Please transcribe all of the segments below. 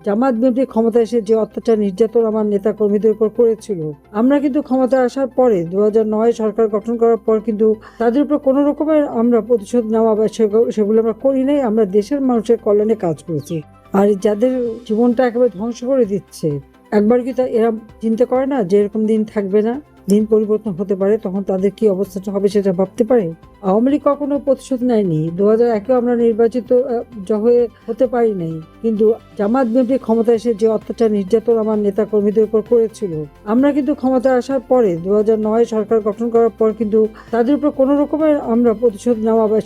জামাত BNP ক্ষমতায় এসে যে অত্যাচার নির্যাতন আমার নেতা কর্মীদের উপর করেছিল, আমরা কিন্তু ক্ষমতায় আসার পরে 2009 সরকার গঠন করার পর কিন্তু তাদের উপর কোনো রকমের আমরা প্রতিশোধ নেওয়া বা সেগুলো আমরা করি নাই। আমরা দেশের মানুষের কল্যাণে কাজ করেছি। আর যাদের জীবনটা একেবারে ধ্বংস করে দিচ্ছে, একবার কি তা এরা চিন্তা করে না যে এরকম দিন থাকবে না, দিন পরিবর্তন হতে পারে, তখন তাদের কি অবস্থাটা হবে সেটা ভাবতে পারে? আওয়ামী লীগ কখনো প্রতিশোধ নেয়নি। 2001-এও আমরা নির্বাচিত হতে পারি নাই, কিন্তু জামাত বিএনপি ক্ষমতায় এসে যে অত্যাচার নির্যাতন আমার নেতা কর্মীদের উপর করেছিল, আমরা কিন্তু ক্ষমতায় আসার পরে 2009 সরকার গঠন করার পর কিন্তু তাদের উপর কোনো রকমের আমরা প্রতিশোধ নেওয়া বা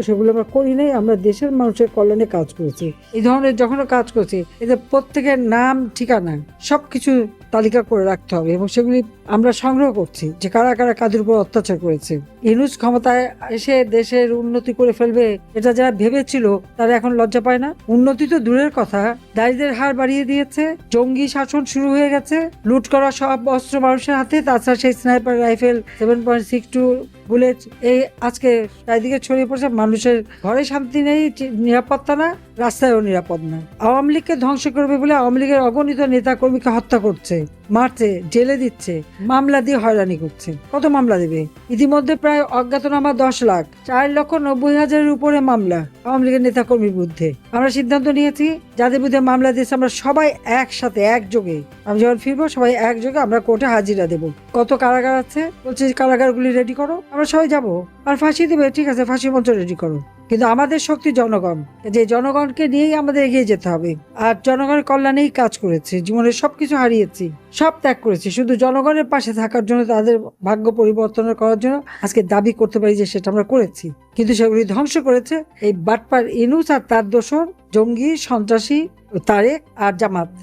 সেগুলো আমরা করি নাই। আমরা দেশের মানুষের কল্যাণে কাজ করেছি। এই ধরনের যখন কাজ করছি, এদের প্রত্যেকের নাম ঠিকানা সবকিছু তালিকা করে রাখতে হবে এবং সেগুলি আমরা সংগ্রহ করছি যে কারা কারা কাদের উপর অত্যাচার করেছে। ইউনূস ক্ষমতায় এসে দেশের উন্নতি করে ফেলবে এটা যারা ভেবেছিল তারা এখন লজ্জা পায় না। উন্নতি তো দূরের কথা, দারিদ্রের হার বাড়িয়ে দিয়েছে, জঙ্গি শাসন শুরু হয়ে গেছে, লুট করা সব অস্ত্র মানুষের হাতে, তাছাড়া সেই স্নাইপার রাইফেল 7.62 বুলেট এই আজকে চারিদিকে ছড়িয়ে পড়ছে। মানুষের ঘরে শান্তি নেই, নিরাপত্তা না, রাস্তায়ও নিরাপদ না। আওয়ামী লীগকে ধ্বংস করবে বলে আওয়ামী লীগের অগণিত নেতা কর্মীকে হত্যা করছে, মারছে, জেলে দিচ্ছে, মামলা দিয়ে হয়রানি করছে। কত মামলা দেবে? ইতিমধ্যে প্রায় অজ্ঞাতনামা 10 লাখ, 4,90,000-এর উপরে মামলা আওয়ামী লীগের নেতা কর্মীর বিরুদ্ধে। আমরা সিদ্ধান্ত নিয়েছি যাদের বিরুদ্ধে মামলা দিয়েছে আমরা সবাই একসাথে একযোগে, আমি যখন ফিরবো সবাই একযোগে আমরা কোর্টে হাজিরা দেবো। কত কারাগার আছে বলছে, কারাগারগুলি রেডি করো, আমরা সবাই যাবো। আর ফাঁসি দেবে, ঠিক আছে, ফাঁসি মঞ্চ রেডি করো, কিন্তু আমাদের শক্তি জনগণ, যে জনগণকে নিয়েই আমাদের এগিয়ে যেতে হবে। আর জনগণের কল্যাণেই কাজ করেছি, জীবনের সবকিছু হারিয়েছি, সব ত্যাগ করেছি শুধু জনগণের পাশে থাকার জন্য, তাদের ভাগ্য পরিবর্তন করার জন্য। আজকে দাবি করতে পারি যে সেটা আমরা করেছি, কিন্তু সেগুলি ধ্বংস করেছে এই বাটপার ইউনূস আর তার দোসর জঙ্গি সন্ত্রাসী তারেক আর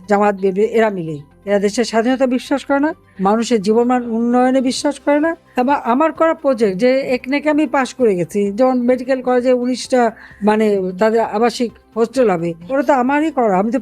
জামাত বিএনপি, এরা মিলে। এরা দেশের স্বাধীনতা বিশ্বাস করে না, মানুষের জীবনমান উন্নয়নে বিশ্বাস করে না। এবং আমার করা প্রজেক্ট যে একনেকে আমি পাশ করে গেছি, যেমন মেডিকেল কলেজে 19টা মানে তাদের আবাসিক হোস্টেল হবে, ওরা তো আমারই করা। আমি তো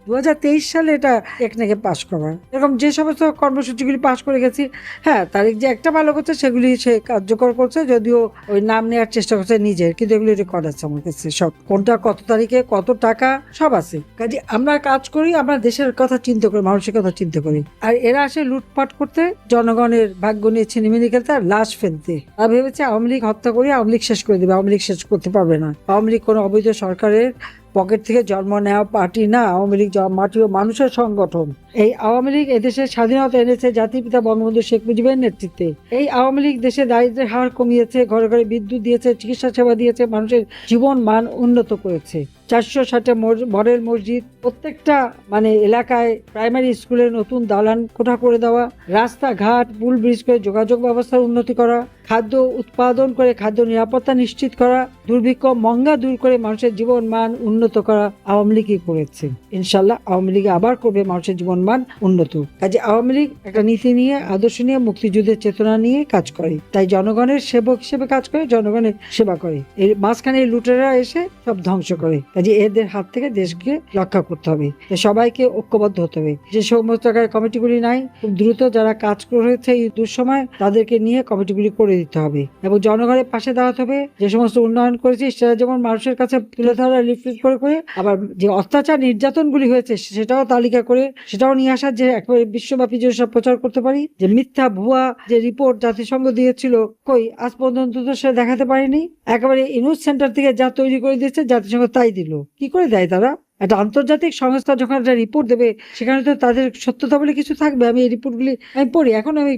2023 সালে এটা একনেকে পাশ করা। এরকম যে সমস্ত কর্মসূচিগুলি পাশ করে গেছি, হ্যাঁ তারিখ যে একটা ভালো করছে সেগুলি সে কার্যকর করছে, যদিও ওই নাম নেওয়ার চেষ্টা করছে নিজের, কিন্তু এগুলি রেকর্ড আছে আমার কাছে সব, কোনটা কত তারিখে কত টাকা সব আছে। কাজে আমরা কাজ করি, আমরা দেশের কথা চিন্তা করি, মানুষের কথা চিন্তা করি। আর এরা আসে লুটপাট করতে, জনগণের ভাগ্য নিয়ে ছিনিমিনি খেলতে আর লাশ ফেলতে। আর ভেবেছে আওয়ামী লীগ হত্যা করে আওয়ামী লীগ শেষ করে দেবে। আওয়ামী লীগ শেষ করতে পারবে না। আওয়ামী লীগ কোনো অবৈধ সরকারের পকেট থেকে জন্ম নেওয়া পার্টি না। আওয়ামী লীগ মাটি ও মানুষের সংগঠন। এই আওয়ামী লীগ এদেশের স্বাধীনতা এনেছে জাতির পিতা বঙ্গবন্ধু শেখ মুজিবের নেতৃত্বে। এই আওয়ামী লীগ দেশে দারিদ্র্যের হার কমিয়েছে, ঘরে ঘরে বিদ্যুৎ দিয়েছে, চিকিৎসা সেবা দিয়েছে, মানুষের জীবন মান উন্নত করেছে। 460টা মডেল মসজিদ, প্রত্যেকটা মানে এলাকায় প্রাইমারি স্কুলে নতুন দালান কোঠা করে দেওয়া, রাস্তাঘাট পুল ব্রিজ করে যোগাযোগ ব্যবস্থার উন্নতি করা, খাদ্য উৎপাদন করে খাদ্য নিরাপত্তা নিশ্চিত করা, দুর্ভিক্ষ মঙ্গা দূর করে মানুষের জীবন মান উন্নত করা আওয়ামী লীগই করেছে। ইনশাল্লাহ আওয়ামী লীগ আবার করবে মানুষের জীবন মান উন্নত। কাজে আওয়ামী লীগ একটা নীতি নিয়ে, আদর্শ নিয়ে, মুক্তিযুদ্ধের চেতনা নিয়ে কাজ করে, তাই জনগণের সেবক হিসেবে কাজ করে, জনগণের সেবা করে। এর মাঝখানে লুটেরা এসে সব ধ্বংস করে। কাজে এদের হাত থেকে দেশকে রক্ষা করতে হবে, সবাইকে ঐক্যবদ্ধ হতে হবে। যে সমস্ত কমিটিগুলি নাই, খুব দ্রুত যারা কাজ করেছে এই দুঃসময় তাদেরকে নিয়ে কমিটিগুলি করে দিতে হবে এবং জনগণের পাশে দাঁড়াতে হবে। যে সমস্ত উন্নয়ন করেছি সেটা যেমন মানুষের কাছে তুলে ধরা, লিফলেট করে করে, আবার যে অত্যাচার নির্যাতনগুলি হয়েছে সেটাও তালিকা করে সেটাও নিয়ে আসার, যে একেবারে বিশ্বব্যাপী যে সব প্রচার করতে পারি। যে মিথ্যা ভুয়া যে রিপোর্ট জাতিসংঘ দিয়েছিল, কই আজ পর্যন্ত তো সে দেখাতে পারেনি। একেবারে ইউনূস সেন্টার থেকে যা তৈরি করে দিয়েছে জাতিসংঘ তাই দিল। কি করে দেয় তারা? একটা আন্তর্জাতিক সংস্থা যখন একটা রিপোর্ট দেবে সেখানে তো তাদের সত্যতা বলে কিছু থাকবে। আমি এই রিপোর্টগুলি আমি পড়ি, এখন আমি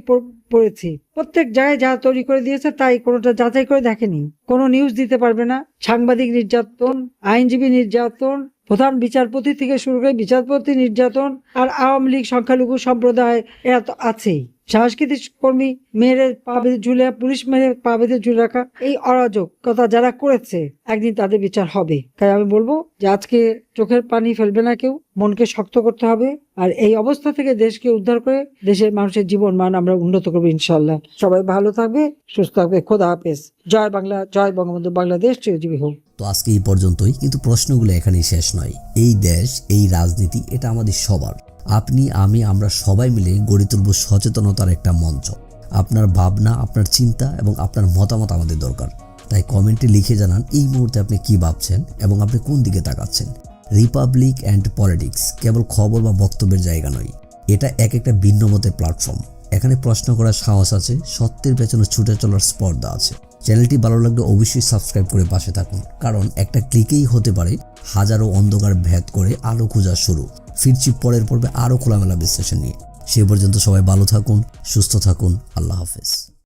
পড়েছি, প্রত্যেক জায়গায় যা তৈরি করে দিয়েছে তাই কোনোটা যাচাই করে দেখেনি। কোনো নিউজ দিতে পারবে না। সাংবাদিক নির্যাতন, আইনজীবী নির্যাতন, প্রধান বিচারপতি থেকে শুরু করে বিচারপতি নির্যাতন, আর আওয়ামী লীগ সংখ্যালঘু সম্প্রদায় এরা তো আছেই। সাংস্কৃতিক কর্মী মেরে পা বেঁধে ঝুলে, পুলিশ মেরে পা বেঁধে ঝুলে রাখা, এই অরাজকতা যারা করেছে একদিন তাদের বিচার হবে। তাই আমি বলবো যে আজকে চোখের পানি ফেলবে না কেউ, মনকে শক্ত করতে হবে আর এই অবস্থা থেকে দেশকে উদ্ধার করে দেশের মানুষের জীবন মান আমরা উন্নত করবো ইনশাল্লাহ। সবাই ভালো থাকবে, সুস্থ থাকবে। খোদা হাফেজ। জয় বাংলা, জয় বঙ্গবন্ধু, বাংলাদেশ চিরজীবী হোক। তো আজকে এই পর্যন্তই, কিন্তু প্রশ্নগুলো এখানেই শেষ নয়। এই দেশ, এই রাজনীতি, এটা আমাদের সবার। আপনি, আমি, আমরা সবাই মিলে গড়ে তুলব সচেতনতার একটা মঞ্চ। আপনার ভাবনা, আপনার চিন্তা এবং আপনার মতামত আমাদের দরকার। তাই কমেন্টে লিখে জানান এই মুহূর্তে আপনি কি ভাবছেন এবং আপনি কোন দিকে তাকাচ্ছেন। রিপাবলিক অ্যান্ড পলিটিক্স কেবল খবর বা বক্তব্যের জায়গা নয়, এটা এক একটা ভিন্ন মতের প্ল্যাটফর্ম। এখানে প্রশ্ন করার সাহস আছে, সত্যের পেছনে ছুটে চলার স্পর্ধা আছে। চ্যানেলটি ভালো লাগলে অবশ্যই সাবস্ক্রাইব করে পাশে থাকুন, কারণ একটা ক্লিকেই হতে পারে হাজারো অন্ধকার ভেদ করে আলো খোঁজা শুরু। ফিরছি পরের পর্বে আরও খোলামেলা বিশ্লেষণ নিয়ে। সে পর্যন্ত সবাই ভালো থাকুন, সুস্থ থাকুন। আল্লাহ হাফেজ।